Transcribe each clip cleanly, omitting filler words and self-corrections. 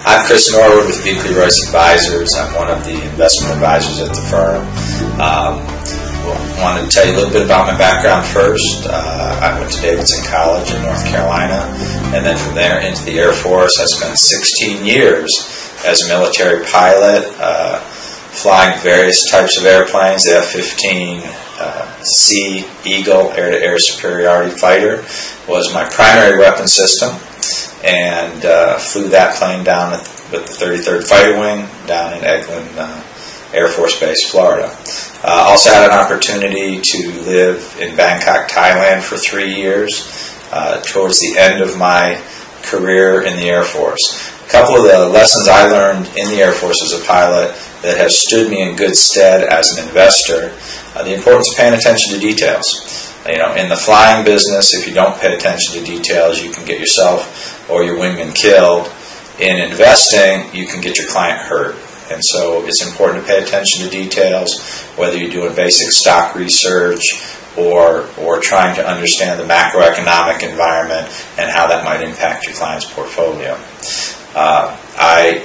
I'm Chris Norwood with Biechele Royce Advisors. I'm one of the investment advisors at the firm. Wanted to tell you a little bit about my background first. I went to Davidson College in North Carolina, and then from there into the Air Force. I spent 16 years as a military pilot, flying various types of airplanes. The F-15 C Eagle air-to-air superiority fighter was my primary weapon system, and flew that plane down with the 33rd Fighter Wing down in Eglin Air Force Base, Florida. Also had an opportunity to live in Bangkok, Thailand for 3 years towards the end of my career in the Air Force. A couple of the lessons I learned in the Air Force as a pilot that have stood me in good stead as an investor: the importance of paying attention to details. In the flying business, if you don't pay attention to details, you can get yourself or your wingman killed. In investing, you can get your client hurt. And so it's important to pay attention to details, whether you're doing basic stock research or trying to understand the macroeconomic environment and how that might impact your client's portfolio. I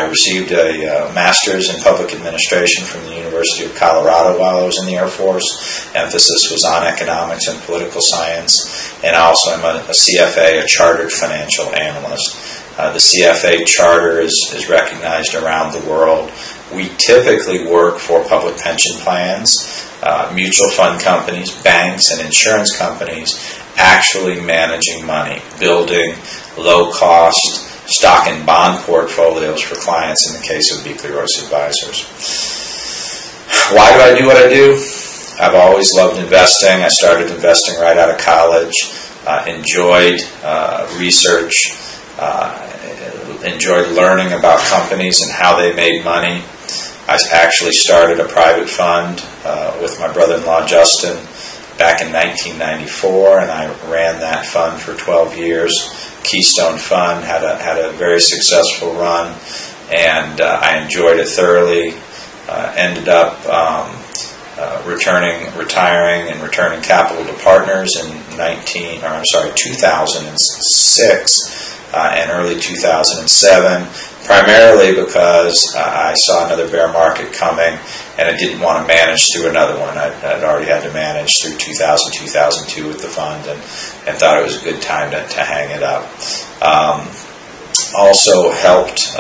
received a master's in public administration from the University of Colorado while I was in the Air Force. Emphasis was on economics and political science. And I also am a CFA, a chartered financial analyst. The CFA charter is recognized around the world. We typically work for public pension plans, mutual fund companies, banks, and insurance companies actually managing money, building low-cost stock and bond portfolios for clients in the case of Biechele Royce Advisors. Why do I do what I do? I've always loved investing. I started investing right out of college, enjoyed research, enjoyed learning about companies and how they made money. I actually started a private fund with my brother-in-law Justin back in 1994, and I ran that fund for 12 years. Keystone Fund had a very successful run, and I enjoyed it thoroughly. Ended up retiring and returning capital to partners in 2006 and early 2007, primarily because I saw another bear market coming, and I didn't want to manage through another one. I'd already had to manage through 2000, 2002 with the fund, and thought it was a good time to hang it up. Also helped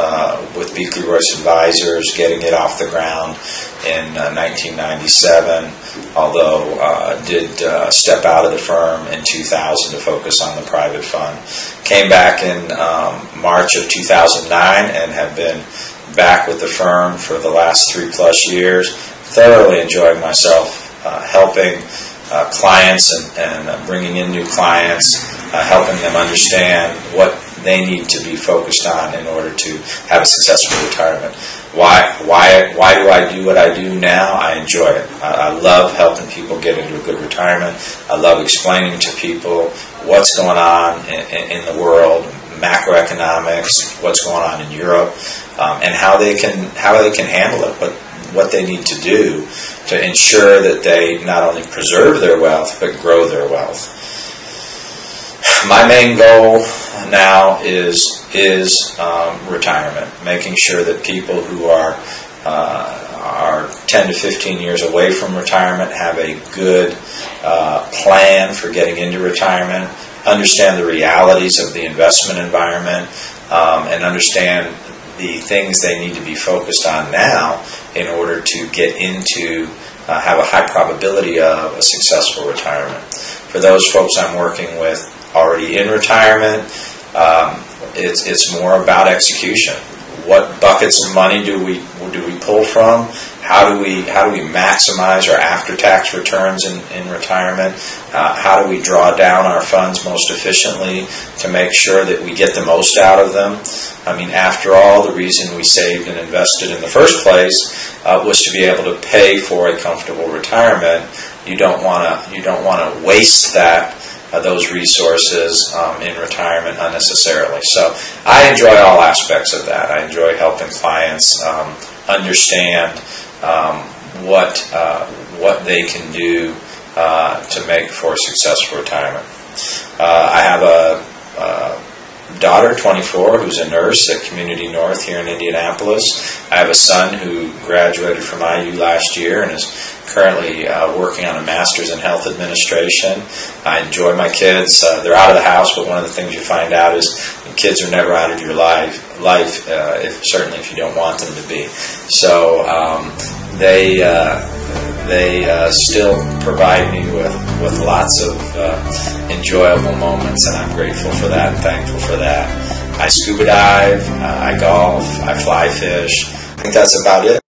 with Biechele Royce Advisors getting it off the ground in 1997, although did step out of the firm in 2000 to focus on the private fund. Came back in March of 2009 and have been back with the firm for the last 3+ years, thoroughly enjoying myself helping clients and bringing in new clients, helping them understand what they need to be focused on in order to have a successful retirement. Why do I do what I do now? I enjoy it. I love helping people get into a good retirement. I love explaining to people what's going on in the world, macroeconomics, what's going on in Europe, and how they can handle it, what they need to do to ensure that they not only preserve their wealth but grow their wealth. My main goal now is retirement, making sure that people who are 10 to 15 years away from retirement have a good plan for getting into retirement, understand the realities of the investment environment, and understand the things they need to be focused on now in order to get into, have a high probability of a successful retirement. For those folks I'm working with already in retirement, it's more about execution. What buckets of money do we pull from? How do we maximize our after-tax returns in retirement? How do we draw down our funds most efficiently to make sure that we get the most out of them? I mean, after all, the reason we saved and invested in the first place was to be able to pay for a comfortable retirement. You don't want to waste those resources in retirement unnecessarily. So I enjoy all aspects of that. I enjoy helping clients understand what they can do to make for a successful retirement. I have a daughter, 24, who's a nurse at Community North here in Indianapolis. I have a son who graduated from IU last year and is currently working on a master's in health administration. I enjoy my kids. They're out of the house, but one of the things you find out is kids are never out of your life, certainly if you don't want them to be. So they still provide me with lots of enjoyable moments, and I'm grateful for that and thankful for that. I scuba dive, I golf, I fly fish. I think that's about it.